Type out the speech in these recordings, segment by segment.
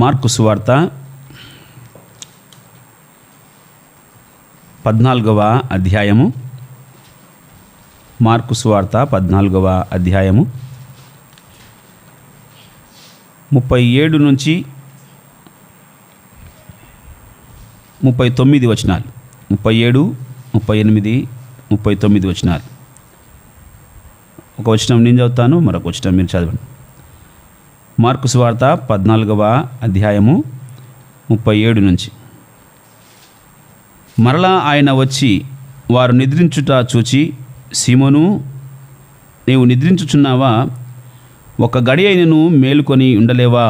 Mark సువార్త 14వ అధ్యాయము. Mark సువార్త 14వ అధ్యాయము 37 నుంచి 39 వచనాలు. 37, 38, 39 వచనాలు. ఒక వచనం నేను చదువుతాను, మరొక వచనం మీరు చదవండి. మార్కు సువార్త 14వ అధ్యాయము 37 నుంచి. మరలా ఆయన వచ్చి వారు నిద్రించుట చూచి, సీమోను, నీవు నిద్రించుచున్నావా? ఒక గడి అయినను మేలుకొని ఉండలేవా?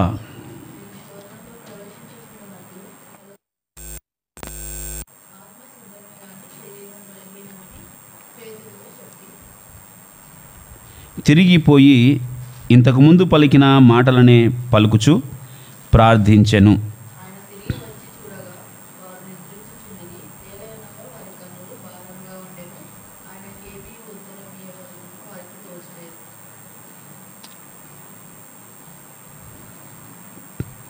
తిరిగిపోయి ఇంతకుముందు పలికిన మాటలనే పలుకుచు ప్రార్థించెను.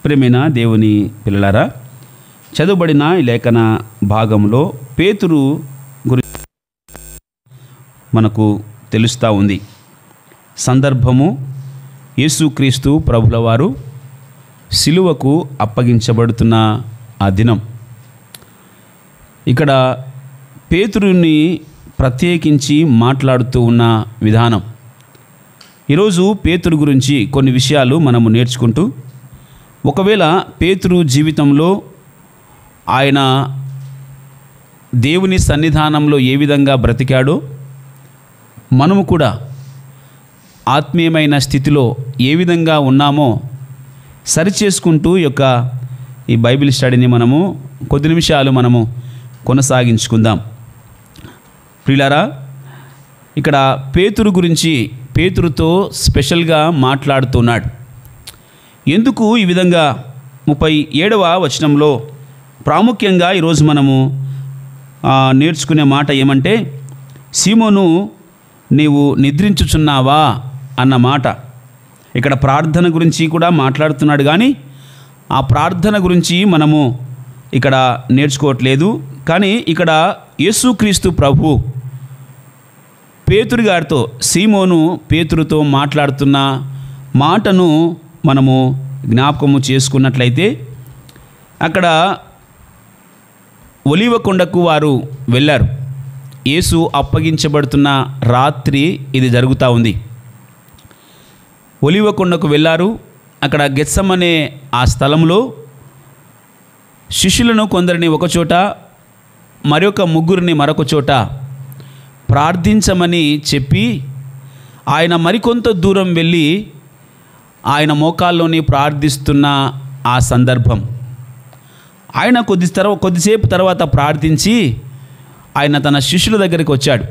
ప్రేమైన దేవుని పిల్లలారా, చదువుబడిన ఈ లేఖన భాగంలో పేతురు గురించి మనకు తెలుస్తూ ఉంది. సందర్భము యేసుక్రీస్తు ప్రభుల వారు సిలువకు అప్పగించబడుతున్న ఆ దినం. ఇక్కడ పేతురుని ప్రత్యేకించి మాట్లాడుతూ ఉన్న విధానం. ఈరోజు పేతురు గురించి కొన్ని విషయాలు మనము నేర్చుకుంటూ, ఒకవేళ పేతురు జీవితంలో ఆయన దేవుని సన్నిధానంలో ఏ విధంగా బ్రతికాడో, మనము కూడా ఆత్మీయమైన స్థితిలో ఏ విధంగా ఉన్నామో సరిచేసుకుంటూ ఈ బైబిల్ స్టడీని మనము కొద్ది నిమిషాలు మనము కొనసాగించుకుందాం. ప్రియులారా, ఇక్కడ పేతురు గురించి పేతురుతో స్పెషల్గా మాట్లాడుతున్నాడు. ఎందుకు ఈ విధంగా 37వ వచనంలో ప్రాముఖ్యంగా ఈరోజు మనము నేర్చుకునే మాట ఏమంటే, సీమోను, నీవు నిద్రించుచున్నావా అన్న మాట. ఇక్కడ ప్రార్థన గురించి కూడా మాట్లాడుతున్నాడు, కానీ ఆ ప్రార్థన గురించి మనము ఇక్కడ నేర్చుకోవట్లేదు. కానీ ఇక్కడ యేసుక్రీస్తు ప్రభు పేతురు గారితో, సీమోను పేతురుతో మాట్లాడుతున్న మాటను మనము జ్ఞాపకము చేసుకున్నట్లయితే, అక్కడ ఒలీవ కొండకు వారు వెళ్ళారు. యేసు అప్పగించబడుతున్న రాత్రి ఇది జరుగుతూ ఉంది. ఒలీవ కొండకు వెళ్ళారు. అక్కడ గెత్సమనే ఆ స్థలంలో శిష్యులను కొందరిని ఒకచోట, మరొక ముగ్గురిని మరొక చోట ప్రార్థించమని చెప్పి, ఆయన మరికొంత దూరం వెళ్ళి ఆయన మోకాల్లోని ప్రార్థిస్తున్న ఆ సందర్భం. ఆయన కొద్దిసేపు తర్వాత ప్రార్థించి ఆయన తన శిష్యుల దగ్గరికి వచ్చాడు.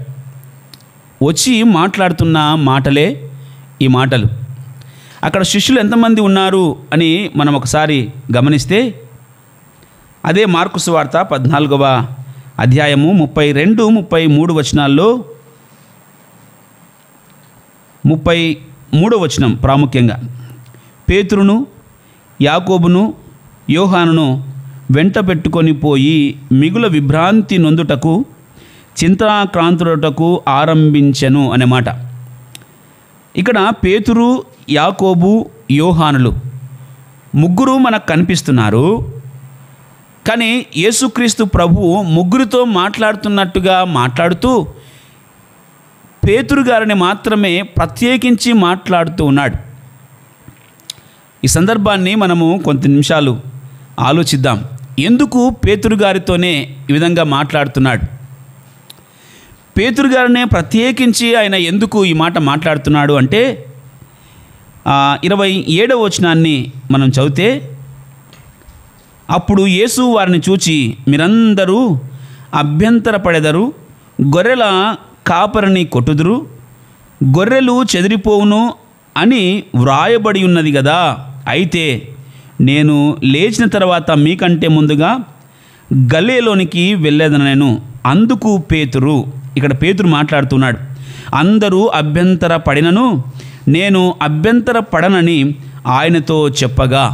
వచ్చి మాట్లాడుతున్న మాటలే ఈ మాటలు. అక్కడ శిష్యులు ఎంతమంది ఉన్నారు అని మనం ఒకసారి గమనిస్తే, అదే మార్కు సువార్త 14వ అధ్యాయము 32, 33 వచనాల్లో 33వ వచనం ప్రాముఖ్యంగా, పేతురును, యాకోబును, యోహానును వెంట పెట్టుకొని పోయి మిగుల విభ్రాంతి నొందుటకు, చింతాక్రాంతుడటకు ఆరంభించెను అనే మాట. ఇక్కడ పేతురు, యాకోబు, యోహానులు ముగ్గురు మనకు కనిపిస్తున్నారు. కానీ యేసుక్రీస్తు ప్రభువు ముగ్గురితో మాట్లాడుతున్నట్టుగా మాట్లాడుతూ పేతురు గారిని మాత్రమే ప్రత్యేకించి మాట్లాడుతూ ఉన్నాడు. ఈ సందర్భాన్ని మనము కొంత నిమిషాలు ఆలోచిద్దాం. ఎందుకు పేతురు గారితోనే ఈ విధంగా మాట్లాడుతున్నాడు? పేతురు గారినే ప్రత్యేకించి ఆయన ఎందుకు ఈ మాట మాట్లాడుతున్నాడు అంటే, 27వ వచనాన్ని మనం చదివితే, అప్పుడు యేసు వారిని చూచి, మీరందరూ అభ్యంతరపడెదరు, గొర్రెల కాపరిని కొట్టుదురు, గొర్రెలు చెదిరిపోవును అని వ్రాయబడి ఉన్నది కదా. అయితే నేను లేచిన తర్వాత మీకంటే ముందుగా గలిలయలోనికి వెళ్ళేదనను. అందుకు పేతురు, ఇక్కడ పేతురు మాట్లాడుతున్నాడు, అందరూ అభ్యంతర పడినను నేను అభ్యంతర పడనని ఆయనతో చెప్పగా.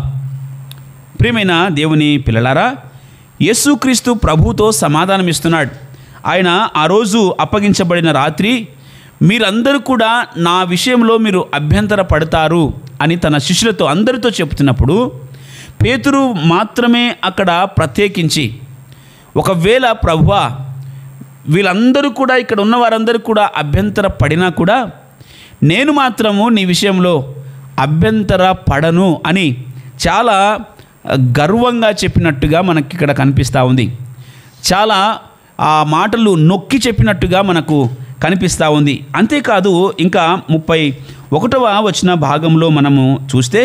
ప్రియమైన దేవుని పిల్లలారా, యేసుక్రీస్తు ప్రభువుతో సమాధానం ఇస్తున్నాడు. ఆయన ఆ రోజు అప్పగించబడిన రాత్రి మీరందరూ కూడా నా విషయంలో మీరు అభ్యంతర పడతారు అని తన శిష్యులతో అందరితో చెప్తున్నప్పుడు పేతురు మాత్రమే అక్కడ ప్రత్యేకించి, ఒకవేళ ప్రభువా వీళ్ళందరూ కూడా ఇక్కడ ఉన్న వారందరూ కూడా అభ్యంతర పడినా కూడా నేను మాత్రము నీ విషయంలో అభ్యంతర పడను అని చాలా గర్వంగా చెప్పినట్టుగా మనకి ఇక్కడ కనిపిస్తూ ఉంది. చాలా ఆ మాటలు నొక్కి చెప్పినట్టుగా మనకు కనిపిస్తూ ఉంది. అంతేకాదు ఇంకా 31వ వచన భాగంలో మనము చూస్తే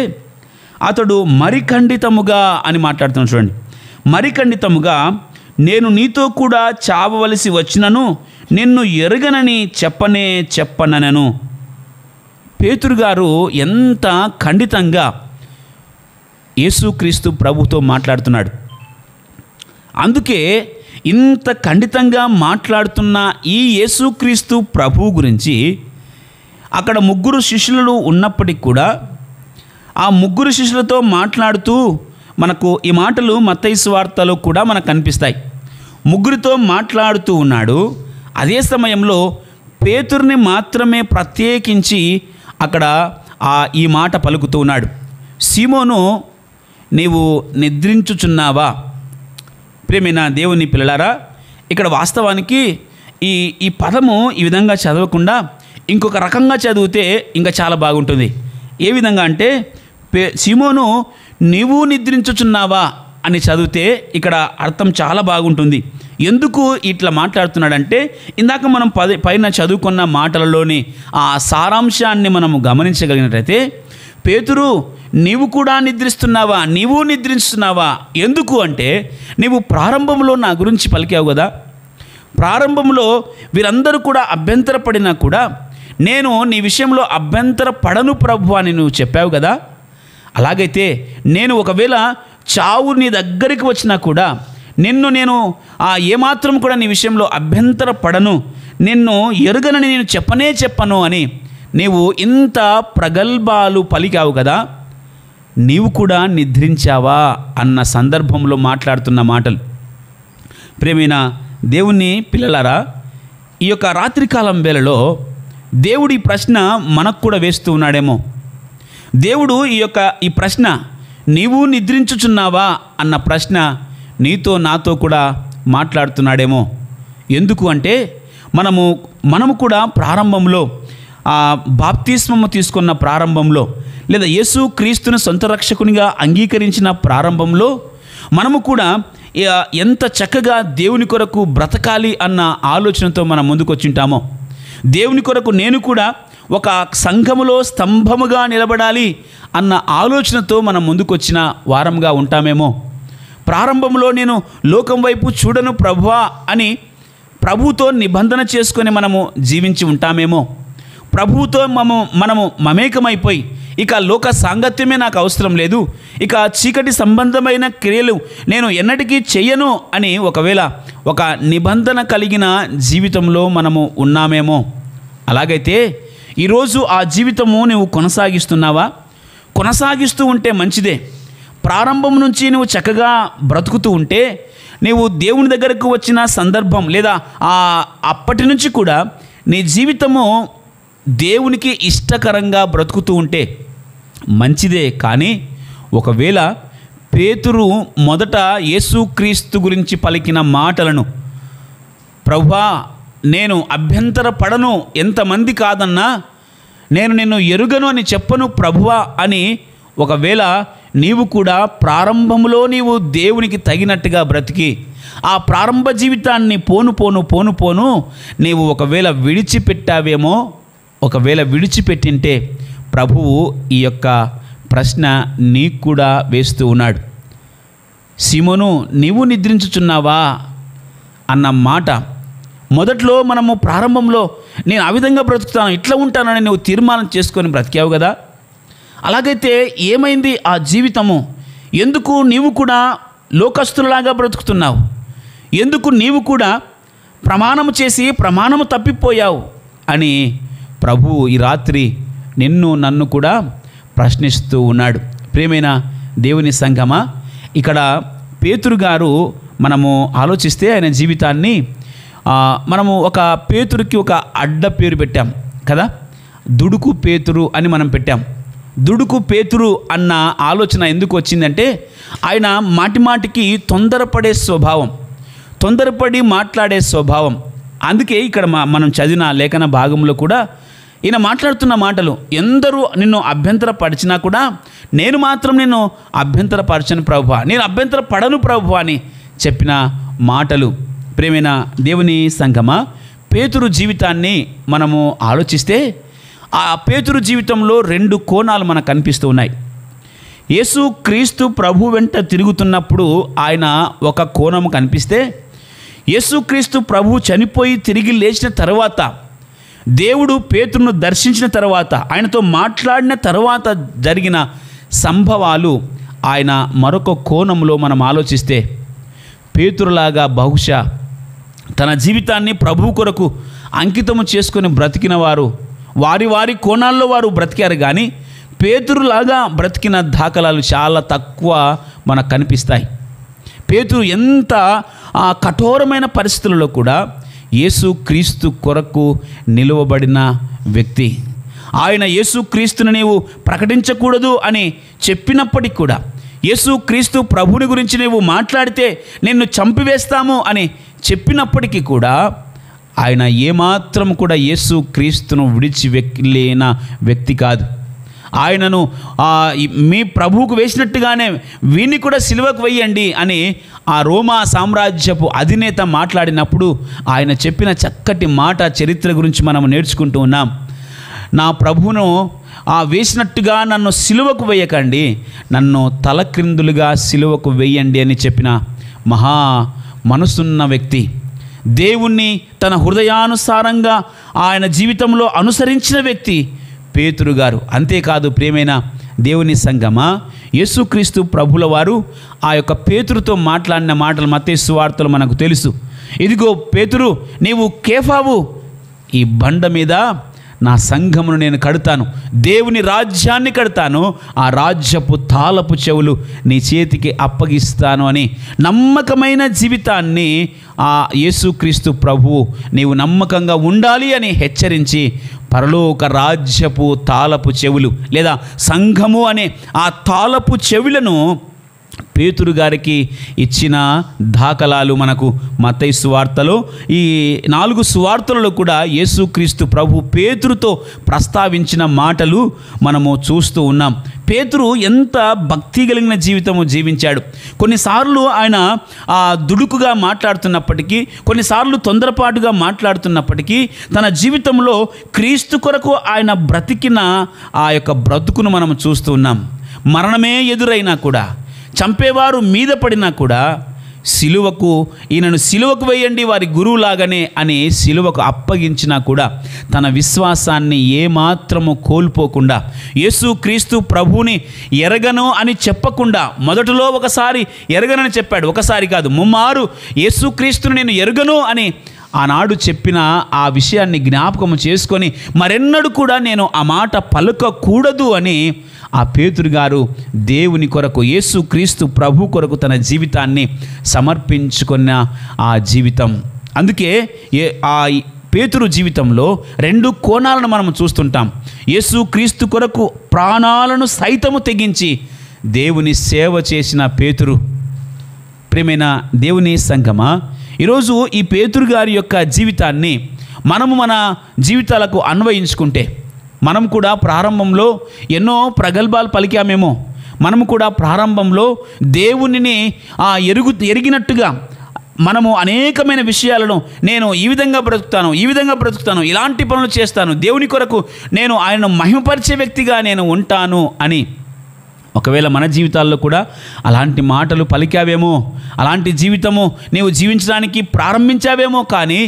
అతడు మరిఖండితముగా అని మాట్లాడుతున్నాడు. చూడండి, మరిఖండితముగా నేను నీతో కూడా చావవలసి వచ్చినను నిన్ను ఎరగనని చెప్పనను. పేతురు గారు ఎంత ఖండితంగా యేసుక్రీస్తు ప్రభుతో మాట్లాడుతున్నాడు. అందుకే ఇంత ఖండితంగా మాట్లాడుతున్న ఈ యేసుక్రీస్తు ప్రభు గురించి అక్కడ 3 శిష్యులు ఉన్నప్పటికీ కూడా ఆ 3 శిష్యులతో మాట్లాడుతూ మనకు ఈ మాటలు మత్తయి సువార్తలో కూడా మనకు కనిపిస్తాయి. 3తో మాట్లాడుతూ ఉన్నాడు. అదే సమయంలో పేతురుని మాత్రమే ప్రత్యేకించి అక్కడ ఈ మాట పలుకుతూ ఉన్నాడు. సీమోను, నీవు నిద్రించుచున్నావా? ప్రియమైన దేవుని పిల్లలారా, ఇక్కడ వాస్తవానికి ఈ పదము ఈ విధంగా చదవకుండా ఇంకొక రకంగా చదివితే ఇంకా చాలా బాగుంటుంది. ఏ విధంగా అంటే సీమోను నీవు నిద్రించుచున్నావా అని చదివితే ఇక్కడ అర్థం చాలా బాగుంటుంది. ఎందుకు ఇట్లా మాట్లాడుతున్నాడంటే ఇందాక మనం పైన చదువుకున్న మాటలలోని ఆ సారాంశాన్ని మనము గమనించగలిగినట్లయితే, పేతురు నీవు కూడా నిద్రిస్తున్నావా, నీవు నిద్రిస్తున్నావా? ఎందుకు అంటే నీవు ప్రారంభంలో నా గురించి పలికావు కదా, ప్రారంభంలో వీరందరూ కూడా అభ్యంతర పడినా కూడా నేను నీ విషయంలో అభ్యంతర పడను ప్రభు అని నువ్వు చెప్పావు కదా. అలాగైతే నేను ఒకవేళ చావు నీ దగ్గరికి వచ్చినా కూడా నేను ఏమాత్రం కూడా నీ విషయంలో అభ్యంతర పడను, నిన్ను ఎరుగనని నేను చెప్పను అని నీవు ఇంత ప్రగల్భాలు పలికావు కదా, నీవు కూడా నిద్రించావా అన్న సందర్భంలో మాట్లాడుతున్న మాటలు. ప్రియమైన దేవుని పిల్లలారా, ఈ యొక్క రాత్రికాలం వేళలో దేవుడు ఈ ప్రశ్న మనకు కూడా వేస్తూ ఉన్నాడేమో. దేవుడు ఈ ప్రశ్న నీవు నిద్రించుచున్నావా అన్న ప్రశ్న నీతో నాతో కూడా మాట్లాడుతున్నాడేమో. ఎందుకు అంటే మనము కూడా ప్రారంభంలో బాప్తిస్మము తీసుకున్న ప్రారంభంలో లేదా యేసు క్రీస్తుని సొంత రక్షకునిగా అంగీకరించిన ప్రారంభంలో మనము కూడా ఎంత చక్కగా దేవుని కొరకు బ్రతకాలి అన్న ఆలోచనతో మనం ముందుకు వచ్చింటామో, దేవుని కొరకు నేను కూడా ఒక సంఘములో స్తంభముగా నిలబడాలి అన్న ఆలోచనతో మనం ముందుకొచ్చిన వారంగా ఉంటామేమో. ప్రారంభంలో నేను లోకం వైపు చూడను ప్రభువా అని ప్రభువుతో నిబంధన చేసుకొని మనము జీవించి ఉంటామేమో. ప్రభువుతో మనము మమేకమైపోయి ఇక లోక సాంగత్యమే నాకు అవసరం లేదు, ఇక చీకటి సంబంధమైన క్రియలు నేను ఎన్నటికీ చెయ్యను అని ఒకవేళ ఒక నిబంధన కలిగిన జీవితంలో మనము ఉన్నామేమో. అలాగైతే ఈరోజు ఆ జీవితము నువ్వు కొనసాగిస్తున్నావా? కొనసాగిస్తూ ఉంటే మంచిదే. ప్రారంభం నుంచి నువ్వు చక్కగా బ్రతుకుతూ ఉంటే నీవు దేవుని దగ్గరకు వచ్చిన సందర్భం లేదా అప్పటి నుంచి కూడా నీ జీవితము దేవునికి ఇష్టకరంగా బ్రతుకుతూ ఉంటే మంచిదే. కానీ ఒకవేళ పేతురు మొదట యేసుక్రీస్తు గురించి పలికిన మాటలను, ప్రభువా నేను అభ్యంతర పడను, ఎంతమంది కాదన్నా నేను నిన్ను ఎరుగను అని చెప్పను ప్రభువా అని ఒకవేళ నీవు కూడా ప్రారంభంలో నీవు దేవునికి తగినట్టుగా బ్రతికి ఆ ప్రారంభ జీవితాన్ని పోను నీవు ఒకవేళ విడిచిపెట్టావేమో. ఒకవేళ విడిచిపెట్టింటే ప్రభువు ఈ యొక్క ప్రశ్న నీకు కూడా వేస్తూ ఉన్నాడు. సీమోను నీవు నిద్రించుచున్నావా అన్న మాట మొదట్లో మనము ప్రారంభంలో నేను ఆ విధంగా బ్రతుకుతాను, ఇట్లా ఉంటానని నువ్వు తీర్మానం చేసుకొని బ్రతికావు కదా. అలాగైతే ఏమైంది ఆ జీవితము? ఎందుకు నీవు కూడా లోకస్తులలాగా బ్రతుకుతున్నావు? ఎందుకు నీవు కూడా ప్రమాణము చేసి ప్రమాణము తప్పిపోయావు అని ప్రభువు ఈ రాత్రి నన్ను కూడా ప్రశ్నిస్తూ ఉన్నాడు. ప్రియమైన దేవుని సంఘమా, ఇక్కడ పేతురు గారు మనము ఆలోచిస్తే ఆయన జీవితాన్ని మనము ఒక పేతురుకి ఒక అడ్డ పేరు పెట్టాం కదా, దుడుకు పేతురు అని మనం పెట్టాం. దుడుకు పేతురు అన్న ఆలోచన ఎందుకు వచ్చిందంటే ఆయన మాటిమాటికి తొందరపడే స్వభావం, తొందరపడి మాట్లాడే స్వభావం. అందుకే ఇక్కడ మనం చదివిన లేఖన భాగంలో కూడా ఈయన మాట్లాడుతున్న మాటలు, ఎందరూ నిన్ను అభ్యంతరపరిచినా కూడా నేను మాత్రం నిన్ను అభ్యంతరపరచను ప్రభువా, నేను అభ్యంతరపడను ప్రభువా అని చెప్పిన మాటలు. ప్రియమైన దేవుని సంగమా, పేతురు జీవితాన్ని మనము ఆలోచిస్తే ఆ పేతురు జీవితంలో 2 కోణాలు మనకు కనిపిస్తూ ఉన్నాయి. యేసు క్రీస్తు ప్రభు వెంట తిరుగుతున్నప్పుడు ఆయన ఒక కోణము కనిపిస్తే, యేసుక్రీస్తు ప్రభు చనిపోయి తిరిగి లేచిన తర్వాత, దేవుడు పేతురును దర్శించిన తర్వాత, ఆయనతో మాట్లాడిన తర్వాత జరిగిన సంభవాలు ఆయన మరొక కోణంలో మనం ఆలోచిస్తే, పేతురులాగా బహుశా తన జీవితాన్ని ప్రభు కొరకు అంకితము చేసుకొని బ్రతికిన వారు వారి వారి కోణాల్లో వారు బ్రతికారు. కానీ పేతురులాగా బ్రతికిన దాఖలాలు చాలా తక్కువ మనకు కనిపిస్తాయి. పేతురు ఎంత కఠోరమైన పరిస్థితులలో కూడా యేసుక్రీస్తు కొరకు నిలువబడిన వ్యక్తి. ఆయన యేసుక్రీస్తుని నీవు ప్రకటించకూడదు అని చెప్పినప్పటికీ కూడా, యేసుక్రీస్తు ప్రభుని గురించి నీవు మాట్లాడితే నిన్ను చంపివేస్తాము అని చెప్పినప్పటికీ కూడా ఆయన ఏమాత్రం కూడా యేసుక్రీస్తును విడిచి వెళ్ళిన వ్యక్తి కాదు. ఆయనను మీ ప్రభువుకు వేసినట్టుగానే వీన్ని కూడా సిలువకు వేయండి అని ఆ రోమా సామ్రాజ్యపు అధినేత మాట్లాడినప్పుడు ఆయన చెప్పిన చక్కటి మాట చరిత్ర గురించి మనం నేర్చుకుంటూ ఉన్నాం. నా ప్రభువును వేసినట్టుగా నన్ను సిలువకు వేయకండి, నన్ను తలక్రిందులుగా సిలువకు వేయండి అని చెప్పిన మహా మనసున్న వ్యక్తి, దేవుణ్ణి తన హృదయానుసారంగా ఆయన జీవితంలో అనుసరించిన వ్యక్తి పేతురు గారు. అంతేకాదు ప్రియమైన దేవుని సంగమా, యేసుక్రీస్తు ప్రభుల వారు ఆ యొక్క పేతురుతో మాట్లాడిన మాటలు మత్తయి సువార్తలో మనకు తెలుసు. ఇదిగో పేతురు, నీవు కేఫావు, ఈ బండ మీద నా సంఘమును నేను కడతాను, దేవుని రాజ్యాన్ని కడతాను, ఆ రాజ్యపు తాళపు చెవులు నీ చేతికి అప్పగిస్తాను అని నమ్మకమైన జీవితాన్ని ఆ యేసుక్రీస్తు ప్రభువు నీవు నమ్మకంగా ఉండాలి అని హెచ్చరించి పరలోక రాజ్యపు తాళపు చెవులు లేదా సంఘము అనే ఆ తాళపు చెవులను పేతురు గారికి ఇచ్చిన దాఖలాలు మనకు మత్తయి సువార్తలో, ఈ 4 సువార్తలలో కూడా యేసుక్రీస్తు ప్రభు పేతురుతో ప్రస్తావించిన మాటలు మనము చూస్తూ ఉన్నాం. పేతురు ఎంత భక్తి కలిగిన జీవితము జీవించాడు. కొన్నిసార్లు ఆయన దుడుకుగా మాట్లాడుతున్నప్పటికీ, కొన్నిసార్లు తొందరపాటుగా మాట్లాడుతున్నప్పటికీ, తన జీవితంలో క్రీస్తు కొరకు ఆయన బ్రతికిన ఆ యొక్క బ్రతుకును మనం చూస్తూ ఉన్నాం. మరణమే ఎదురైనా కూడా, చంపేవారు మీద పడినా కూడా, ఈయనను సిలువకు వేయండి వారి గురువులాగానే అని సిలువకు అప్పగించినా కూడా తన విశ్వాసాన్ని ఏమాత్రము కోల్పోకుండా, యేసుక్రీస్తు ప్రభువుని ఎరగను అని చెప్పకుండా, మొదటిలో ఒకసారి ఎరగనని చెప్పాడు, ఒకసారి కాదు 3 మారు యేసుక్రీస్తుని నేను ఎరగను అని ఆనాడు చెప్పిన ఆ విషయాన్ని జ్ఞాపకం చేసుకొని మరెన్నడూ కూడా నేను ఆ మాట పలకకూడదు అని ఆ పేతురు గారు దేవుని కొరకు, యేసుక్రీస్తు ప్రభు కొరకు తన జీవితాన్ని సమర్పించుకున్న ఆ జీవితం. అందుకే ఆ పేతురు జీవితంలో 2 కోణాలను మనం చూస్తుంటాం. యేసుక్రీస్తు కొరకు ప్రాణాలను సైతము తెగించి దేవుని సేవ చేసిన పేతురు. ప్రియమైన దేవుని సంగమా, ఈరోజు ఈ పేతురు గారి యొక్క జీవితాన్ని మనము మన జీవితాలకు అన్వయించుకుంటే, మనం కూడా ప్రారంభంలో ఎన్నో ప్రగల్భాలు పలికామేమో, మనము కూడా ప్రారంభంలో దేవునిని ఎరిగినట్టుగా మనము అనేకమైన విషయాలను, నేను ఈ విధంగా బ్రతుకుతాను, ఇలాంటి పనులు చేస్తాను, దేవుని కొరకు నేను ఆయనను మహిమపరిచే వ్యక్తిగా నేను ఉంటాను అని ఒకవేళ మన జీవితాల్లో కూడా అలాంటి మాటలు పలికావేమో, అలాంటి జీవితము నీవు జీవించడానికి ప్రారంభించావేమో, కానీ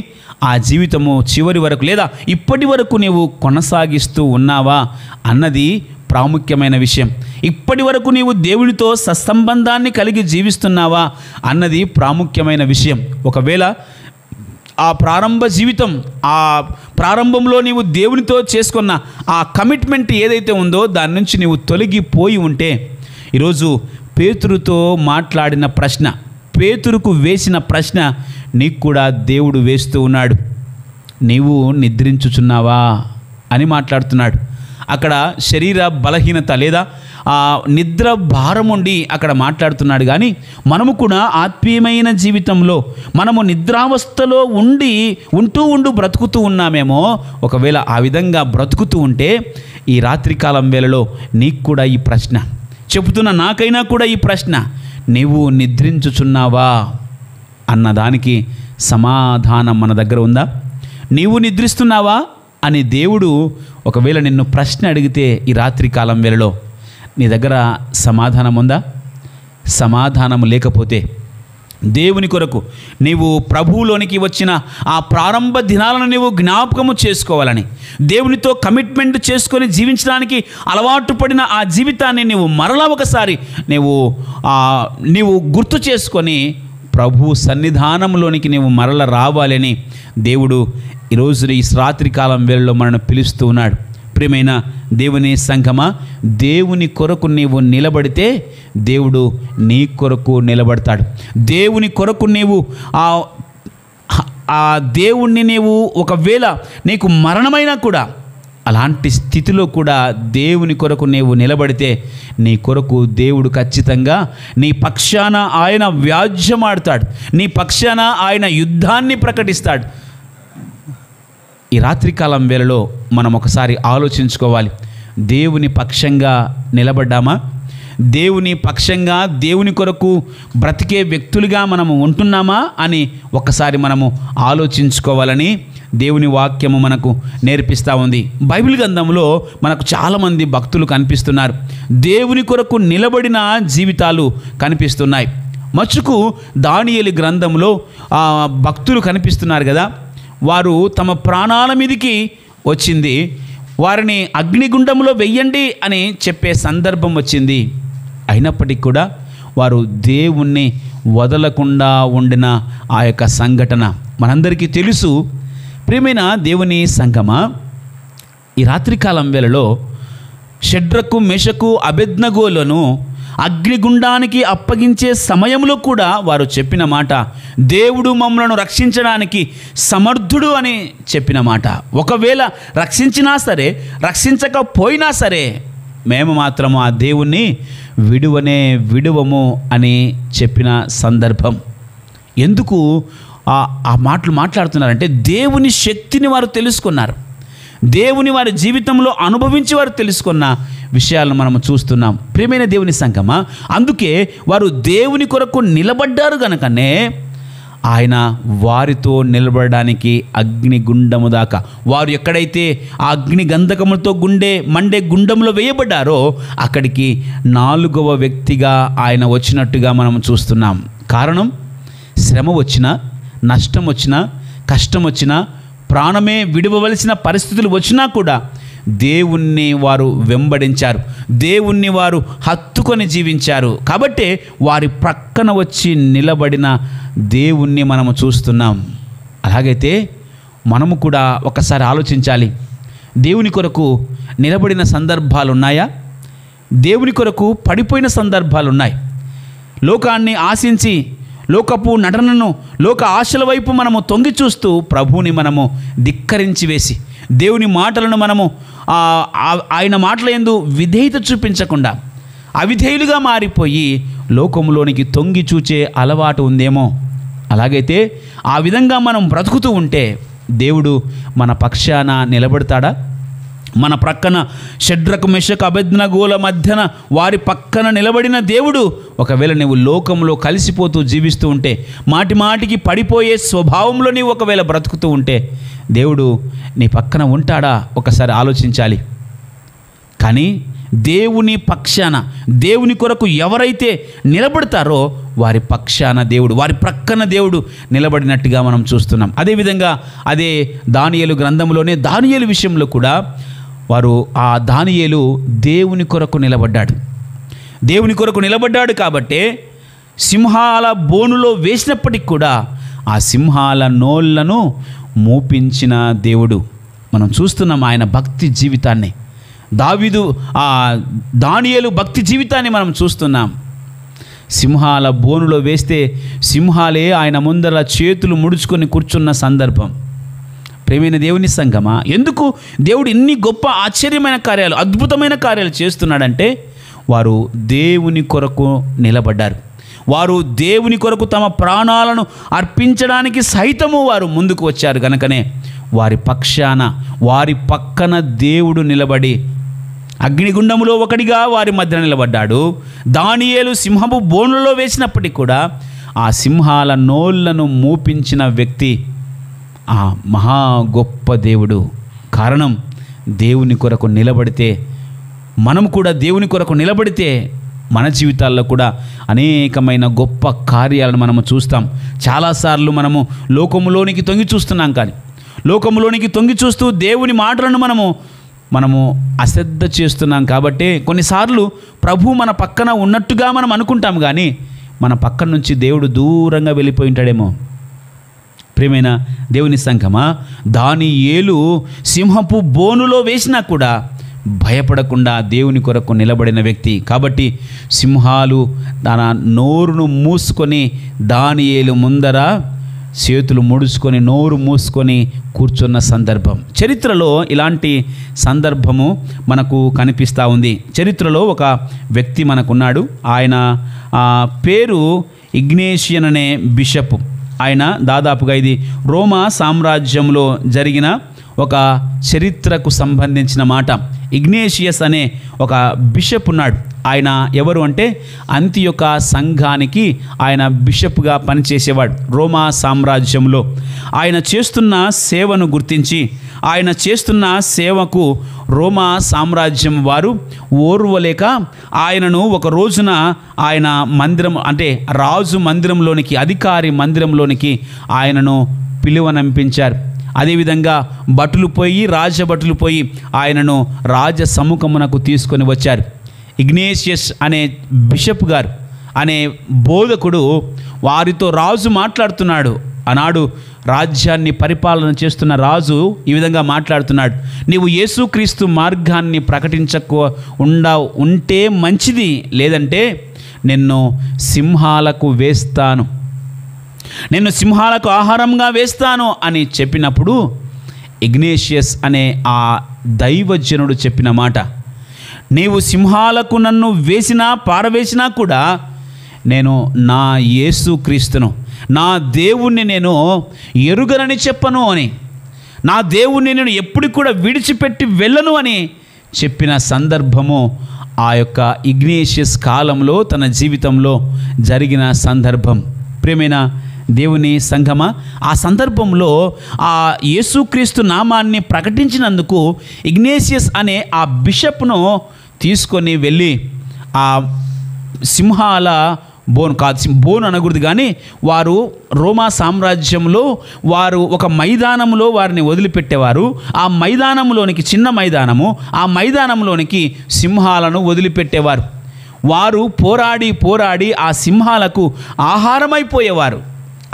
ఆ జీవితము చివరి వరకు లేదా ఇప్పటి వరకు నీవు కొనసాగిస్తూ ఉన్నావా అన్నది ప్రాముఖ్యమైన విషయం. ఇప్పటి వరకు నీవు దేవునితో సత్సంబంధాన్ని కలిగి జీవిస్తున్నావా అన్నది ప్రాముఖ్యమైన విషయం. ఒకవేళ ఆ ప్రారంభ జీవితం, ఆ ప్రారంభంలో నీవు దేవునితో చేసుకున్న ఆ కమిట్మెంట్ ఏదైతే ఉందో దాని నుంచి నీవు తొలగిపోయి ఉంటే, ఈరోజు పేతురుతో మాట్లాడిన ప్రశ్న, పేతురుకు వేసిన ప్రశ్న నీకు కూడా దేవుడు వేస్తూ ఉన్నాడు. నీవు నిద్రించుచున్నావా అని మాట్లాడుతున్నాడు. అక్కడ శరీర బలహీనత లేదా నిద్ర భారం ఉండి అక్కడ మాట్లాడుతున్నాడు. కానీ మనము కూడా ఆత్మీయమైన జీవితంలో మనము నిద్రావస్థలో ఉంటూ బ్రతుకుతూ ఉన్నామేమో. ఒకవేళ ఆ విధంగా బ్రతుకుతూ ఉంటే ఈ రాత్రికాలం వేళలో నీకు కూడా ఈ ప్రశ్న చెబుతున్న, నాకైనా కూడా ఈ ప్రశ్న, నీవు నిద్రించుచున్నావా అన్నదానికి సమాధానం మన దగ్గర ఉందా? నీవు నిద్రిస్తున్నావా అని దేవుడు ఒకవేళ నిన్ను ప్రశ్న అడిగితే ఈ రాత్రికాలం వేళలో నీ దగ్గర సమాధానం ఉందా? సమాధానం లేకపోతే దేవుని కొరకు నీవు ప్రభువులోనికి వచ్చిన ఆ ప్రారంభ దినాలను నీవు జ్ఞాపకము చేసుకోవాలని, దేవునితో కమిట్మెంట్ చేసుకొని జీవించడానికి అలవాటు పడిన ఆ జీవితాన్ని నీవు మరలా ఒకసారి నీవు గుర్తు చేసుకొని ప్రభు సన్నిధానంలోనికి నీవు మరల రావాలని దేవుడు ఈరోజు ఈ రాత్రికాలం వేళలో మనల్ని పిలుస్తూ ఉన్నాడు. ప్రియమైన దేవుని సంఘమా, దేవుని కొరకు నీవు నిలబడితే దేవుడు నీ కొరకు నిలబడతాడు. దేవుని కొరకు నీవు ఆ దేవుణ్ణి నీవు ఒకవేళ నీకు మరణమైనా కూడా అలాంటి స్థితిలో కూడా దేవుని కొరకు నీవు నిలబడితే నీ కొరకు దేవుడు ఖచ్చితంగా నీ పక్షాన ఆయన వ్యాజ్యమాడతాడు, నీ పక్షాన ఆయన యుద్ధాన్ని ప్రకటిస్తాడు. ఈ రాత్రికాలం వేళలో మనం ఒకసారి ఆలోచించుకోవాలి. దేవుని పక్షంగా నిలబడ్డామా? దేవుని పక్షంగా దేవుని కొరకు బ్రతికే వ్యక్తులుగా మనము ఉంటున్నామా అని ఒకసారి మనము ఆలోచించుకోవాలని దేవుని వాక్యము మనకు నేర్పిస్తూ ఉంది. బైబిల్ గ్రంథంలో మనకు చాలామంది భక్తులు కనిపిస్తున్నారు. దేవుని కొరకు నిలబడిన జీవితాలు కనిపిస్తున్నాయి. మచ్చుకు దానియేలు గ్రంథంలో భక్తులు కనిపిస్తున్నారు కదా. వారు తమ ప్రాణాల మీదికి వచ్చింది, వారిని అగ్నిగుండంలో వెయ్యండి అని చెప్పే సందర్భం వచ్చింది. అయినప్పటికీ కూడా వారు దేవుణ్ణి వదలకుండా ఉండిన ఆ యొక్క సంఘటన మనందరికీ తెలుసు. ప్రియమైన దేవుని సంఘమా, ఈ రాత్రికాలం వేళలో షడ్రకు మెషకు అబేద్నెగోలను అగ్నిగుండానికి అప్పగించే సమయంలో కూడా వారు చెప్పిన మాట, దేవుడు మమ్మలను రక్షించడానికి సమర్థుడు అని చెప్పిన మాట. ఒకవేళ రక్షించినా సరే రక్షించకపోయినా సరే మేము మాత్రము ఆ దేవుణ్ణి విడువము అని చెప్పిన సందర్భం. ఎందుకు ఆ మాటలు మాట్లాడుతున్నారంటే దేవుని శక్తిని వారు తెలుసుకున్నారు. దేవుని వారి జీవితంలో అనుభవించి వారు తెలుసుకున్న విషయాలను మనం చూస్తున్నాం. ప్రియమైన దేవుని సంఘమా, అందుకే వారు దేవుని కొరకు నిలబడ్డారు గనుకనే ఆయన వారితో నిలబడడానికి అగ్నిగుండము దాకా, వారు ఎక్కడైతే ఆ అగ్ని గంధకములతో మండే గుండంలో వేయబడ్డారో అక్కడికి 4వ వ్యక్తిగా ఆయన వచ్చినట్టుగా మనం చూస్తున్నాం. కారణం, శ్రమ వచ్చినా, నష్టం వచ్చినా, కష్టం వచ్చినా, ప్రాణమే విడవవలసిన పరిస్థితులు వచ్చినా కూడా దేవుణ్ణి వారు వెంబడించారు, దేవుణ్ణి వారు హత్తుకొని జీవించారు. కాబట్టే వారి ప్రక్కన వచ్చి నిలబడిన దేవుణ్ణి మనము చూస్తున్నాం. అలాగైతే మనము కూడా ఒకసారి ఆలోచించాలి. దేవుని కొరకు నిలబడిన సందర్భాలు ఉన్నాయా? దేవుని కొరకు పడిపోయిన సందర్భాలు ఉన్నాయి. లోకాన్ని ఆశించి లోకపు నటనను, లోక ఆశల వైపు మనము తొంగి చూస్తూ ప్రభువుని మనము ధిక్కరించి వేసి దేవుని మాటలను మనము ఆయన మాటల యందు విధేయత చూపించకుండా అవిధేయులుగా మారిపోయి లోకంలోనికి తొంగి చూచే అలవాటు ఉందేమో. అలాగైతే ఆ విధంగా మనం బ్రతుకుతూ ఉంటే దేవుడు మన పక్షాన నిలబడతాడా? మన ప్రక్కన షడ్రకు మెషకు అబేద్నెగోల మధ్యన వారి పక్కన నిలబడిన దేవుడు ఒకవేళ నీవు లోకంలో కలిసిపోతూ జీవిస్తూ ఉంటే, మాటి మాటికి పడిపోయే స్వభావంలో నీవు ఒకవేళ బ్రతుకుతూ ఉంటే దేవుడు నీ పక్కన ఉంటాడా? ఒకసారి ఆలోచించాలి. కానీ దేవుని పక్షాన, దేవుని కొరకు ఎవరైతే నిలబడతారో వారి పక్షాన దేవుడు, వారి ప్రక్కన దేవుడు నిలబడినట్టుగా మనం చూస్తున్నాం. అదేవిధంగా అదే దానియేలు గ్రంథంలోనే దానియేలు విషయంలో కూడా వారు ఆ దానియేలు దేవుని కొరకు నిలబడ్డాడు. దేవుని కొరకు నిలబడ్డాడు కాబట్టే సింహాల బోనులో వేసినప్పటికి కూడా ఆ సింహాల నోళ్లను మూపించిన దేవుడు. మనం చూస్తున్నాం ఆయన భక్తి జీవితాన్ని, దానియేలు భక్తి జీవితాన్ని మనం చూస్తున్నాం. సింహాల బోనులో వేస్తే సింహాలే ఆయన ముందర చేతులు ముడుచుకొని కూర్చున్న సందర్భం. ప్రేమైన దేవుని సంగమా, ఎందుకు దేవుడు ఇన్ని గొప్ప ఆశ్చర్యమైన కార్యాలు, అద్భుతమైన కార్యాలు చేస్తున్నాడంటే వారు దేవుని కొరకు నిలబడ్డారు. వారు దేవుని కొరకు తమ ప్రాణాలను అర్పించడానికి సైతము వారు ముందుకు వచ్చారు. కనుకనే వారి పక్షాన, వారి పక్కన దేవుడు నిలబడి అగ్నిగుండములో ఒకడిగా వారి మధ్య నిలబడ్డాడు. దానియేలు సింహపు బోనులలో వేసినప్పటికీ కూడా ఆ సింహాల నోళ్లను మూపించిన వ్యక్తి ఆ మహా గొప్ప దేవుడు. కారణం, దేవుని కొరకు నిలబడితే, మనం కూడా దేవుని కొరకు నిలబడితే మన జీవితాల్లో కూడా అనేకమైన గొప్ప కార్యాలను మనము చూస్తాం. చాలాసార్లు మనము లోకములోనికి తొంగి చూస్తున్నాం, కానీ లోకములోనికి తొంగి చూస్తూ దేవుని మాటలను మనము అశ్రద్ధ చేస్తున్నాం. కాబట్టి కొన్నిసార్లు ప్రభు మన పక్కన ఉన్నట్టుగా మనం అనుకుంటాం, కానీ మన పక్కన నుంచి దేవుడు దూరంగా వెళ్ళిపోయి ఉంటాడేమో. ప్రియమైన దేవుని సంఘమా, దానియేలు సింహపు బోనులో వేసినా కూడా భయపడకుండా దేవుని కొరకు నిలబడిన వ్యక్తి. కాబట్టి సింహాలు తన నోరును మూసుకొని దానియేలు ముందర చేతులు ముడుచుకొని నోరు మూసుకొని కూర్చున్న సందర్భం. చరిత్రలో ఇలాంటి సందర్భము మనకు కనిపిస్తూ ఉంది. చరిత్రలో ఒక వ్యక్తి మనకున్నాడు. ఆయన పేరు ఇగ్నేషియన్ అనే బిషప్. ఆయన దాదాపుగా ఇది రోమా సామ్రాజ్యంలో జరిగిన ఒక చరిత్రకు సంబంధించిన మాట. ఇగ్నేషియస్ అనే ఒక బిషప్ ఉన్నాడు. ఆయన ఎవరు అంటే అంతియొక సంఘానికి ఆయన బిషప్గా పనిచేసేవాడు రోమా సామ్రాజ్యంలో. ఆయన చేస్తున్న సేవను గుర్తించి, ఆయన చేస్తున్న సేవకు రోమా సామ్రాజ్యం వారు ఓర్వలేక ఆయనను ఒక రోజున ఆయన మందిరం, అంటే రాజు మందిరంలోనికి, అధికారి మందిరంలోనికి ఆయనను పిలువనంపించారు. అదేవిధంగా భటులు పోయి, రాజభటులు పోయి ఆయనను రాజ సముఖమునకు తీసుకొని వచ్చారు. ఇగ్నేషియస్ అనే బిషప్ గారు అనే బోధకుడు వారితో రాజు మాట్లాడుతున్నాడు. ఆనాడు రాజ్యాన్ని పరిపాలన చేస్తున్న రాజు ఈ విధంగా మాట్లాడుతున్నాడు: నీవు యేసుక్రీస్తు మార్గాన్ని ఉంటే మంచిది, లేదంటే నిన్ను సింహాలకు వేస్తాను, నిన్ను సింహాలకు ఆహారంగా వేస్తాను అని చెప్పినప్పుడు ఇగ్నేషియస్ అనే ఆ దైవజనుడు చెప్పిన మాట, నీవు సింహాలకు నన్ను వేసినా పారవేసినా కూడా నేను నా యేసుక్రీస్తును, నా దేవుణ్ణి నేను ఎరుగనని చెప్పను అని, నా దేవుణ్ణి నేను ఎప్పుడు కూడా విడిచిపెట్టి వెళ్ళను అని చెప్పిన సందర్భము ఆ యొక్క ఇగ్నేషియస్ కాలంలో తన జీవితంలో జరిగిన సందర్భం. ప్రియమైన దేవుని సంఘమా, ఆ సందర్భంలో ఆ యేసుక్రీస్తు నామాన్ని ప్రకటించినందుకు ఇగ్నేషియస్ అనే ఆ బిషప్ను తీసుకొని వెళ్ళి ఆ సింహాల బోను అనకూడదు, కానీ వారు రోమా సామ్రాజ్యంలో వారు ఒక మైదానంలో వారిని వదిలిపెట్టేవారు. ఆ మైదానంలోనికి, చిన్న మైదానము, ఆ మైదానంలోనికి సింహాలను వదిలిపెట్టేవారు. వారు పోరాడి ఆ సింహాలకు ఆహారమైపోయేవారు.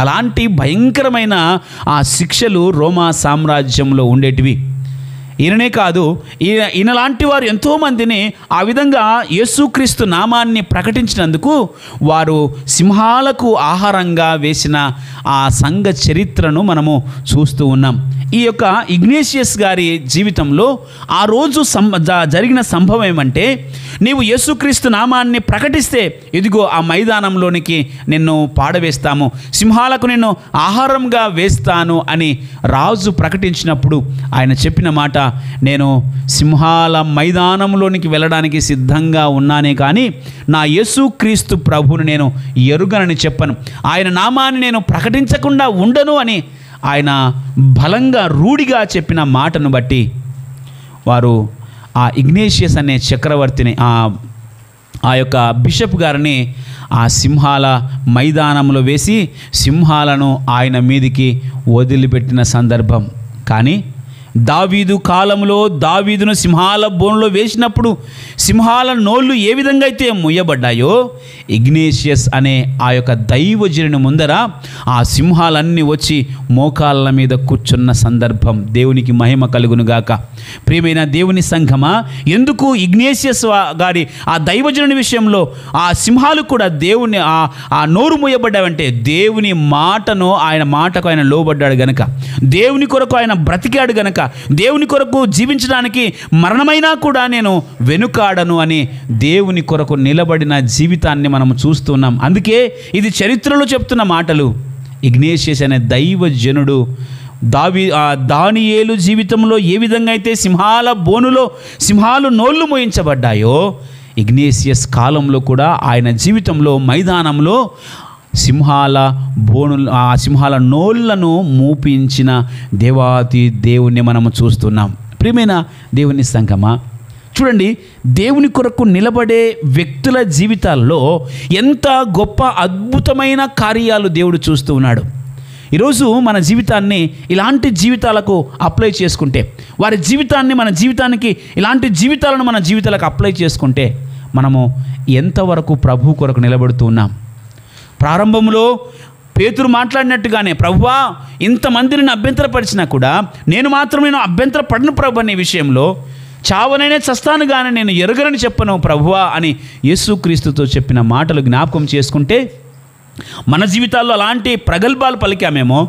అలాంటి భయంకరమైన ఆ శిక్షలు రోమా సామ్రాజ్యంలో ఉండేటివి. ఈయననే కాదు, ఈయనలాంటి వారు ఎంతోమందిని ఆ విధంగా యేసుక్రీస్తు నామాన్ని ప్రకటించినందుకు వారు సింహాలకు ఆహారంగా వేసిన ఆ సంఘ చరిత్రను మనము చూస్తూ ఉన్నాం. ఈ యొక్క ఇగ్నేషియస్ గారి జీవితంలో ఆ రోజు జరిగిన సంభవం ఏమంటే, నీవు యేసుక్రీస్తు నామాన్ని ప్రకటిస్తే ఇదిగో ఆ మైదానంలోనికి నిన్ను పాడవేస్తాము, సింహాలకు నిన్ను ఆహారంగా వేస్తాను అని రాజు ప్రకటించినప్పుడు ఆయన చెప్పిన మాట, నేను సింహాల మైదానంలోనికి వెళ్ళడానికి సిద్ధంగా ఉన్నానే కానీ నా యేసుక్రీస్తు ప్రభువుని నేను ఎరుగనని చెప్పను, ఆయన నామాన్ని నేను ప్రకటించకుండా ఉండను అని ఆయన బలంగా రూఢిగా చెప్పిన మాటను బట్టి వారు ఆ ఇగ్నేషియస్ అనే చక్రవర్తిని, ఆ యొక్క బిషప్ గారిని ఆ సింహాల మైదానంలో వేసి సింహాలను ఆయన మీదికి వదిలిపెట్టిన సందర్భం. కానీ దావీదు కాలంలో దావీదును సింహాల బోనులో వేసినప్పుడు సింహాల నోళ్ళు ఏ విధంగా అయితే ముయ్యబడ్డాయో, ఇగ్నేషియస్ అనే ఆ యొక్క దైవజనుని ముందర ఆ సింహాలన్నీ వచ్చి మోకాళ్ళ మీద కూర్చున్న సందర్భం. దేవునికి మహిమ కలుగునుగాక. ప్రియమైన దేవుని సంఘమా, ఎందుకు ఇగ్నేషియస్ గారి ఆ దైవజనుని విషయంలో ఆ సింహాలు కూడా దేవుని ఆ నోరు మూయబడ్డావంటే దేవుని మాటను, ఆయన మాటకు ఆయన లోబడ్డాడు గనక, దేవుని కొరకు ఆయన బ్రతికాడు గనక, దేవుని కొరకు జీవించడానికి మరణమైనా కూడా నేను వెనుకాడను అని దేవుని కొరకు నిలబడిన జీవితాన్ని మనం చూస్తున్నాం. అందుకే ఇది చరిత్రలో చెప్తున్న మాటలు. ఇగ్నేషియస్ అనే దైవజనుడు దానియేలు జీవితంలో ఏ విధంగా అయితే సింహాల బోనులో సింహాలు నోళ్ళు మోయించబడ్డాయో, ఇగ్నేషియస్ కాలంలో కూడా ఆయన జీవితంలో మైదానంలో సింహాల నోళ్లను మూపించిన దేవాతి దేవుణ్ణి మనము చూస్తున్నాం. ప్రియమైన దేవుని సంఘమా, చూడండి, దేవుని కొరకు నిలబడే వ్యక్తుల జీవితాల్లో ఎంత గొప్ప అద్భుతమైన కార్యాలు దేవుడు చూస్తూ ఉన్నాడు. ఈరోజు మన జీవితాన్ని ఇలాంటి జీవితాలకు అప్లై చేసుకుంటే, వారి జీవితాన్ని మన జీవితానికి, ఇలాంటి జీవితాలను మన జీవితాలకు అప్లై చేసుకుంటే మనము ఎంతవరకు ప్రభు కొరకు నిలబడుతూ ఉన్నాం? ప్రారంభంలో పేతురు మాట్లాడినట్టుగానే, ప్రభువా ఇంతమందిని అభ్యంతరపరిచినా కూడా నేను అభ్యంతర పడను ప్రభు అనే విషయంలో, చావనైనా చస్తాను కానీ నేను ఎరుగనని చెప్పను ప్రభువా అని యేసుక్రీస్తుతో చెప్పిన మాటలు జ్ఞాపకం చేసుకుంటే, మన జీవితాల్లో అలాంటి ప్రగల్భాలు పలికామేమో.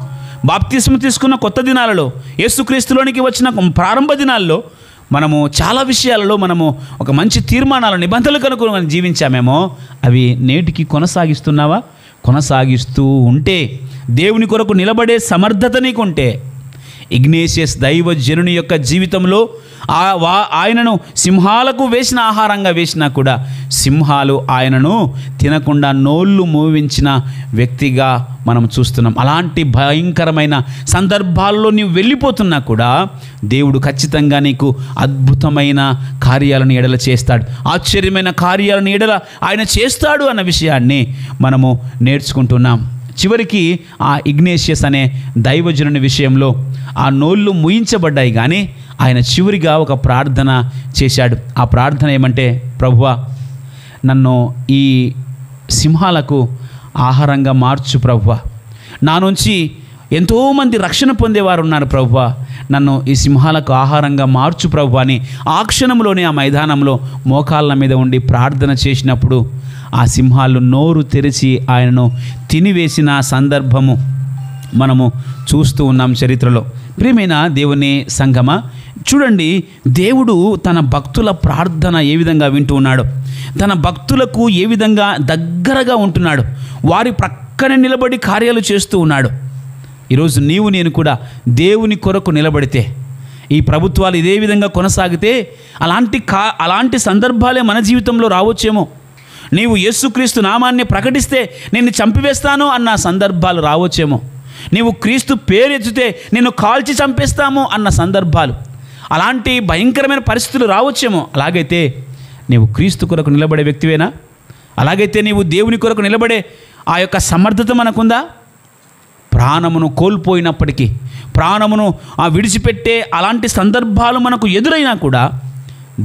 బాప్తిస్మ తీసుకున్న కొత్త దినాలలో, యేసుక్రీస్తులోనికి వచ్చిన ప్రారంభ దినాల్లో మనము చాలా విషయాలలో మనము ఒక మంచి తీర్మానాలు, నిబంధనలు కనుక మనం జీవించామేమో. అవి నేటికి కొనసాగిస్తున్నావా? కొనసాగిస్తూ ఉంటే, దేవుని కొరకు నిలబడే సమర్థత నీకుంటే, ఇగ్నేషియస్ దైవజనుని యొక్క జీవితంలో ఆయనను సింహాలకు వేసిన ఆహారంగా వేసినా కూడా సింహాలు ఆయనను తినకుండా నోళ్ళు మూవించిన వ్యక్తిగా మనం చూస్తున్నాం. అలాంటి భయంకరమైన సందర్భాల్లో నీవు వెళ్ళిపోతున్నా కూడా దేవుడు ఖచ్చితంగా నీకు అద్భుతమైన కార్యాలను ఎడల చేస్తాడు, ఆశ్చర్యమైన కార్యాలను ఎడల ఆయన చేస్తాడు అన్న విషయాన్ని మనము నేర్చుకుంటున్నాం. చివరికి ఆ ఇగ్నేషియస్ అనే దైవజనుని విషయంలో ఆ నోళ్ళు ముయించబడ్డాయి, కానీ ఆయన చివరిగా ఒక ప్రార్థన చేశాడు. ఆ ప్రార్థన ఏమంటే, ప్రభువా నన్ను ఈ సింహాలకు ఆహారంగా మార్చు ప్రభువా, నా నుంచి ఎంతోమంది రక్షణ పొందేవారు ఉన్నారు ప్రభువా, నన్ను ఈ సింహాలకు ఆహారంగా మార్చు ప్రభువా అని ఆ క్షణంలోనే ఆ మైదానంలో మోకాళ్ళ మీద ఉండి ప్రార్థన చేసినప్పుడు ఆ సింహాలు నోరు తెరిచి ఆయనను తినివేసిన సందర్భము మనము చూస్తూ ఉన్నాం చరిత్రలో. ప్రియమైన దేవుని సంఘమా, చూడండి, దేవుడు తన భక్తుల ప్రార్థన ఏ విధంగా వింటూ ఉన్నాడు, తన భక్తులకు ఏ విధంగా దగ్గరగా ఉంటున్నాడు, వారి ప్రక్కన నిలబడి కార్యాలు చేస్తూ ఉన్నాడు. ఈరోజు నీవు నేను కూడా దేవుని కొరకు నిలబడితే, ఈ ప్రభుత్వాలు ఇదే విధంగా కొనసాగితే అలాంటి సందర్భాలే మన జీవితంలో రావచ్చేమో. నీవు యేసుక్రీస్తు నామాన్ని ప్రకటిస్తే నిన్ను చంపివేస్తాను అన్న సందర్భాలు రావచ్చేమో. నీవు క్రీస్తు పేరు ఎత్తితే నిన్ను కాల్చి చంపేస్తాము అన్న సందర్భాలు, అలాంటి భయంకరమైన పరిస్థితులు రావచ్చేమో. అలాగైతే నీవు క్రీస్తు కొరకు నిలబడే వ్యక్తివేనా? అలాగైతే నీవు దేవుని కొరకు నిలబడే ఆ యొక్క సమర్థత మనకుందా? ప్రాణమును కోల్పోయినప్పటికీ, ప్రాణమును విడిచిపెట్టే అలాంటి సందర్భాలు మనకు ఎదురైనా కూడా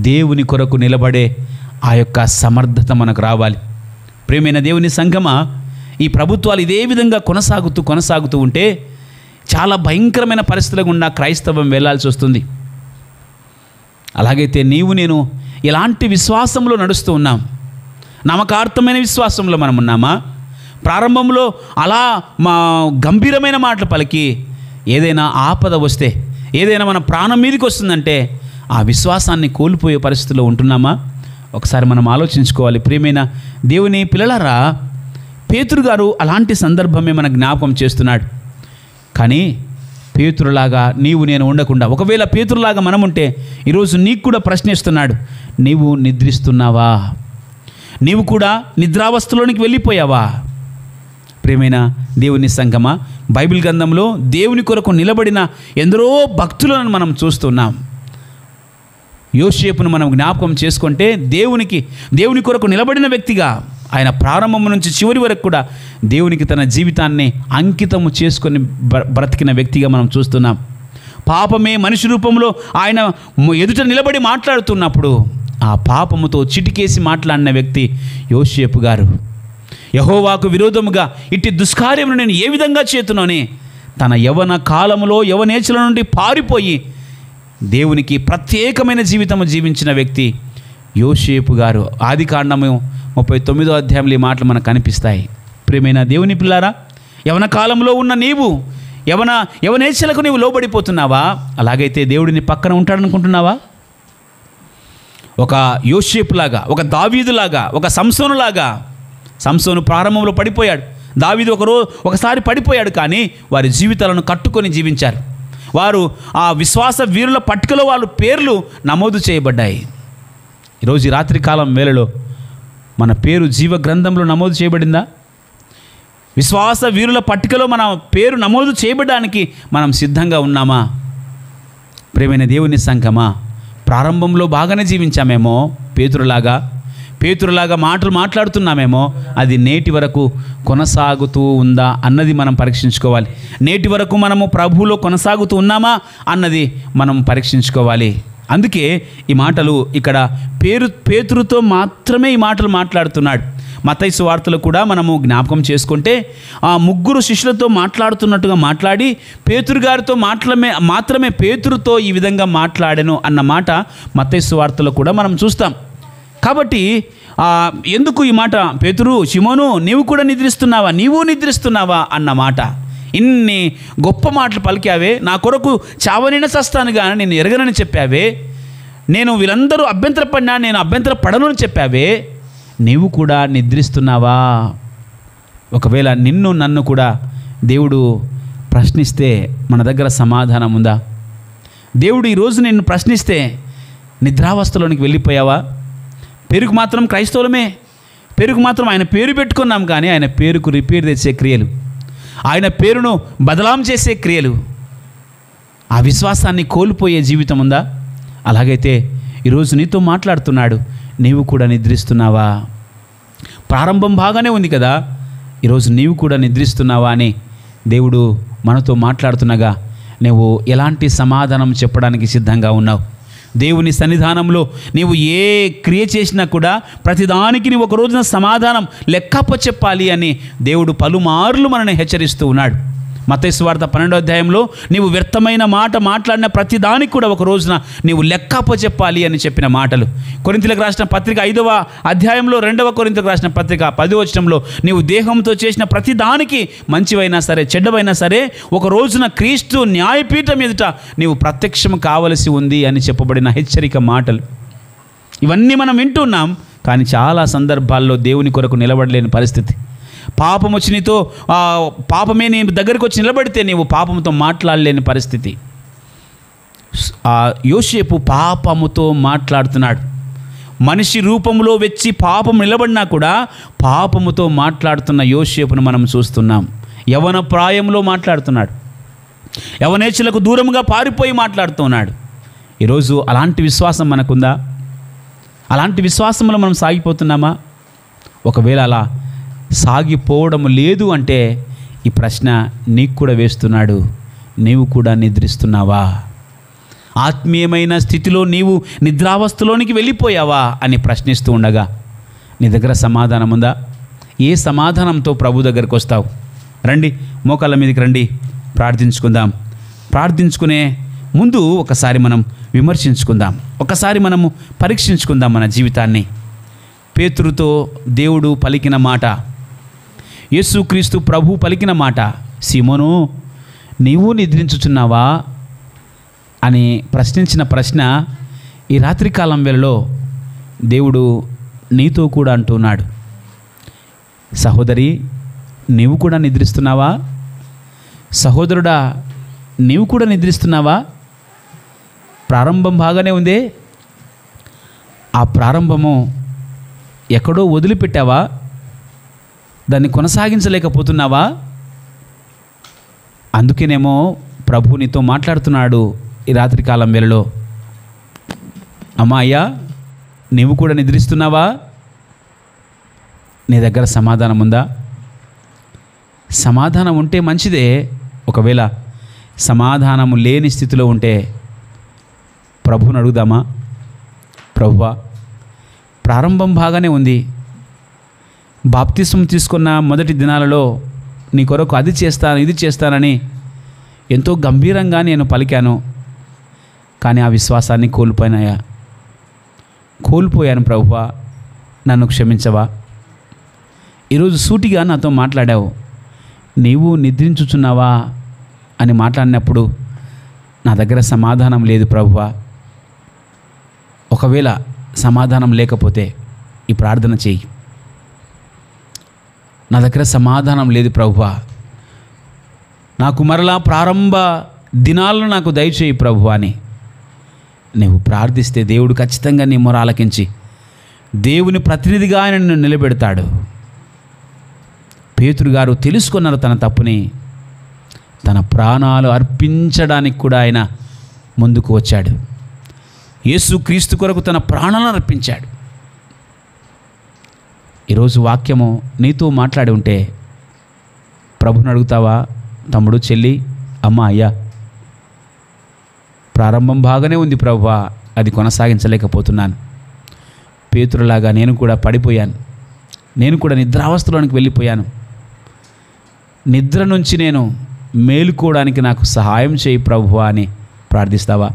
దేవుని కొరకు నిలబడే ఆ యొక్క సమర్థత మనకు రావాలి. ప్రియమైన దేవుని సంఘమా, ఈ ప్రభుత్వాలు ఇదే విధంగా కొనసాగుతూ ఉంటే చాలా భయంకరమైన పరిస్థితుల గుండా క్రైస్తవం వెళ్ళాల్సి వస్తుంది. అలాగైతే నీవు నేను ఎలాంటి విశ్వాసంలో నడుస్తూ ఉన్నాం? నమ్మకార్థమైన విశ్వాసంలో మనం ఉన్నామా? ప్రారంభంలో అలా గంభీరమైన మాటలు పలికి ఏదైనా ఆపద వస్తే, ఏదైనా మన ప్రాణం మీదకి వస్తుందంటే ఆ విశ్వాసాన్ని కోల్పోయే పరిస్థితిలో ఉంటున్నామా? ఒకసారి మనం ఆలోచించుకోవాలి. ప్రియమైన దేవుని పిల్లలారా, పేతురు గారు అలాంటి సందర్భమే మన జ్ఞాపకం చేస్తున్నాడు. కానీ పేతురులాగా నీవు నేను ఉండకుండా, ఒకవేళ పేతురులాగా మనం ఉంటే ఈరోజు నీకు కూడా ప్రశ్నిస్తున్నాడు, నీవు నిద్రిస్తున్నావా? నీవు కూడా నిద్రావస్థలోనికి వెళ్ళిపోయావా? ప్రియమైన దేవుని సంఘమా, బైబిల్ గ్రంథంలో దేవుని కొరకు నిలబడిన ఎందరో భక్తులను మనం చూస్తున్నాం. యోసేపును మనం జ్ఞాపకం చేసుకుంటే దేవుని కొరకు నిలబడిన వ్యక్తిగా ఆయన ప్రారంభం నుంచి చివరి వరకు కూడా దేవునికి తన జీవితాన్ని అంకితము చేసుకొని బ్రతికిన వ్యక్తిగా మనం చూస్తున్నాం. పాపమే మనిషి రూపంలో ఆయన ఎదుట నిలబడి మాట్లాడుతున్నప్పుడు ఆ పాపముతో చిటికేసి మాట్లాడిన వ్యక్తి యోసేపు గారు. యెహోవాకు విరోధముగా ఇట్టి దుష్కార్యమును నేను ఏ విధంగా చేతునని తన యవన కాలములో యవనేచ్ఛల నుండి పారిపోయి దేవునికి ప్రత్యేకమైన జీవితము జీవించిన వ్యక్తి యోసేపు గారు. ఆదికాండము 39వ అధ్యాయంలో ఈ మాటలు మనకు కనిపిస్తాయి. ప్రియమైన దేవుని పిల్లారా, యవన కాలంలో ఉన్న నీవు యవనేచ్ఛలకు నీవు లోబడిపోతున్నావా? అలాగైతే దేవుడిని పక్కన ఉంటాడనుకుంటున్నావా? ఒక యోసేపులాగా, ఒక దావీదులాగా, ఒక సంసోనులాగా. సంసోను ప్రారంభంలో పడిపోయాడు, దావీదు ఒకసారి పడిపోయాడు, కానీ వారి జీవితాలను కట్టుకొని జీవించారు. వారు ఆ విశ్వాస వీరుల పట్టికలో వాళ్ళ పేర్లు నమోదు చేయబడ్డాయి. ఈరోజు ఈ రాత్రికాలం వేళలో మన పేరు జీవ గ్రంథంలో నమోదు చేయబడిందా? విశ్వాస వీరుల పట్టికలో మన పేరు నమోదు చేయబడడానికి మనం సిద్ధంగా ఉన్నామా? ప్రియమైన దేవుని సంఘమా, ప్రారంభంలో బాగానే జీవించామేమో, పేతురులాగా మాటలు మాట్లాడుతున్నామేమో, అది నేటి వరకు కొనసాగుతూ ఉందా అన్నది మనం పరీక్షించుకోవాలి. నేటి వరకు మనము ప్రభువులో కొనసాగుతూ ఉన్నామా అన్నది మనం పరీక్షించుకోవాలి. అందుకే ఈ మాటలు ఇక్కడ పేతురుతో మాత్రమే ఈ మాటలు మాట్లాడుతున్నాడు. మత్తయి సువార్తలో కూడా మనము జ్ఞాపకం చేసుకుంటే ఆ ముగ్గురు శిష్యులతో మాట్లాడుతున్నట్టుగా మాట్లాడి పేతురు గారితో మాత్రమే పేతురుతో ఈ విధంగా మాట్లాడెను అన్న మాట మత్తయి సువార్తలో కూడా మనం చూస్తాం. కాబట్టి ఎందుకు ఈ మాట, పేతురు, షిమోను నీవు కూడా నిద్రిస్తున్నావా అన్న మాట. ఇన్ని గొప్ప మాటలు పలికావే, నా కొరకు చావనైనా చస్తాను కానీ నేను ఎరగనని చెప్పావే, నేను వీళ్ళందరూ అభ్యంతరపడినా నేను అభ్యంతరపడను అని చెప్పావే, నీవు కూడా నిద్రిస్తున్నావా? ఒకవేళ నన్ను కూడా దేవుడు ప్రశ్నిస్తే మన దగ్గర సమాధానం ఉందా? దేవుడు ఈరోజు నిన్ను ప్రశ్నిస్తే నిద్రావస్థలోనికి వెళ్ళిపోయావా? పేరుకు మాత్రం క్రైస్తవులమే, పేరుకు మాత్రం ఆయన పేరు పెట్టుకున్నాం, కానీ ఆయన పేరుకు రిపేర్ తెచ్చే క్రియలు, ఆయన పేరును బదలాం చేసే క్రియలు, ఆ విశ్వాసాన్ని కోల్పోయే జీవితం ఉందా? అలాగైతే ఈరోజు నీతో మాట్లాడుతున్నాడు, నీవు కూడా నిద్రిస్తున్నావా? ప్రారంభం బాగానే ఉంది కదా, ఈరోజు నీవు కూడా నిద్రిస్తున్నావా అని దేవుడు మనతో మాట్లాడుతుండగా నువ్వు ఎలాంటి సమాధానం చెప్పడానికి సిద్ధంగా ఉన్నావు? దేవుని సన్నిధానంలో నీవు ఏ క్రియ చేసినా కూడా ప్రతిదానికి నీవు ఒక రోజున సమాధానం లెక్కప్ప చెప్పాలి అని దేవుడు పలుమార్లు మనల్ని హెచ్చరిస్తూ ఉన్నాడు. మత్తయి సువార్త 12వ అధ్యాయంలో నీవు వ్యర్థమైన మాట మాట్లాడిన ప్రతిదానికి కూడా ఒక రోజున నీవు లెక్కప్ప చెప్పాలి అని చెప్పిన మాటలు. కొరింథీయులకు రాసిన పత్రిక 5వ అధ్యాయంలో 2వ కొరింథీయులకు రాసిన పత్రిక 10వ వచనంలో నీవు దేహంతో చేసిన ప్రతిదానికి, మంచివైనా సరే చెడ్డవైనా సరే, ఒక రోజున క్రీస్తు న్యాయపీఠం ఎదుట నీవు ప్రత్యక్షం కావలసి ఉంది అని చెప్పబడిన హెచ్చరిక మాటలు. ఇవన్నీ మనం వింటున్నాం, కానీ చాలా సందర్భాల్లో దేవుని కొరకు నిలబడలేని పరిస్థితి. పాపం వచ్చి నీతో పాపమే నీ దగ్గరికి వచ్చి నిలబడితే నీవు పాపంతో మాట్లాడలేని పరిస్థితి. యోసేపు పాపముతో మాట్లాడుతున్నాడు. మనిషి రూపంలో వచ్చి పాపం నిలబడినా కూడా పాపముతో మాట్లాడుతున్న యోసేపును మనం చూస్తున్నాం. యవన ప్రాయంలో మాట్లాడుతున్నాడు, యవనేచ్ఛలకు దూరంగా పారిపోయి మాట్లాడుతున్నాడు. ఈరోజు అలాంటి విశ్వాసం మనకుందా? అలాంటి విశ్వాసంలో మనం సాగిపోతున్నామా? ఒకవేళ అలా సాగిపోవడం లేదు అంటే ఈ ప్రశ్న నీకు కూడా వేస్తున్నాడు, నీవు కూడా నిద్రిస్తున్నావా? ఆత్మీయమైన స్థితిలో నీవు నిద్రావస్థలోనికి వెళ్ళిపోయావా అని ప్రశ్నిస్తూ ఉండగా నీ దగ్గర సమాధానం ఉందా? ఏ సమాధానంతో ప్రభు దగ్గరికి వస్తావు? రండి, మోకాళ్ళ మీదకి రండి, ప్రార్థించుకుందాం. ప్రార్థించుకునే ముందు ఒకసారి మనం విమర్శించుకుందాం, ఒకసారి మనము పరీక్షించుకుందాం మన జీవితాన్ని. పేతురుతో దేవుడు పలికిన మాట, యేసుక్రీస్తు ప్రభు పలికిన మాట, సీమోను నీవు నిద్రించుచున్నావా అని ప్రశ్నించిన ప్రశ్న ఈ రాత్రికాలం వేళలో దేవుడు నీతో కూడా అంటున్నాడు. సహోదరి, నీవు కూడా నిద్రిస్తున్నావా? సహోదరుడా, నీవు కూడా నిద్రిస్తున్నావా? ప్రారంభం బాగానే ఉందే, ఆ ప్రారంభము ఎక్కడో వదిలిపెట్టావా? దాన్ని కొనసాగించలేకపోతున్నావా? అందుకేనేమో ప్రభు నీతో మాట్లాడుతున్నాడు ఈ రాత్రికాలం వేళలో. అమ్మాయ్యా, నీవు కూడా నిద్రిస్తున్నావా? నీ దగ్గర సమాధానం ఉందా? సమాధానం ఉంటే మంచిదే. ఒకవేళ సమాధానము లేని స్థితిలో ఉంటే ప్రభువుని అడుగుదామా? ప్రభువా, ప్రారంభం బాగానే ఉంది. బాప్తిస్మం తీసుకున్న మొదటి దినాలలో నీ కొరకు అది చేస్తాను ఇది చేస్తానని ఎంతో గంభీరంగా నేను పలికాను. కానీ ఆ విశ్వాసాన్ని కోల్పోయాను ప్రభువా, నన్ను క్షమించవా? ఈరోజు సూటిగా నాతో మాట్లాడావు. నీవు నిద్రించుచున్నావా అని మాట్లాడినప్పుడు నా దగ్గర సమాధానం లేదు ప్రభువా. ఒకవేళ సమాధానం లేకపోతే ఈ ప్రార్థన చేయి. నా దగ్గర సమాధానం లేదు ప్రభువా, నాకు మరలా ప్రారంభ దినాలను నాకు దయచేయి ప్రభువా అని నీవు ప్రార్థిస్తే దేవుడు ఖచ్చితంగా నీ మొర ఆలకించి దేవుని ప్రతినిధిగా ఆయన నిన్ను నిలబెడతాడు. పేతురు గారు తెలుసుకున్నారు తన తప్పుని. తన ప్రాణాలు అర్పించడానికి కూడా ఆయన ముందుకు వచ్చాడు. యేసుక్రీస్తు కొరకు తన ప్రాణాలను అర్పించాడు. ఈరోజు వాక్యము నీతో మాట్లాడి ఉంటే ప్రభుని అడుగుతావా? తమ్ముడు, చెల్లి, అమ్మ, అయ్యా, ప్రారంభం బాగానే ఉంది ప్రభువా, అది కొనసాగించలేకపోతున్నాను. పేతురులాగా నేను కూడా పడిపోయాను. నేను కూడా నిద్రావస్థలోనికి వెళ్ళిపోయాను. నిద్ర నుంచి నేను మేలుకోవడానికి నాకు సహాయం చేయి ప్రభువా అని ప్రార్థిస్తావా?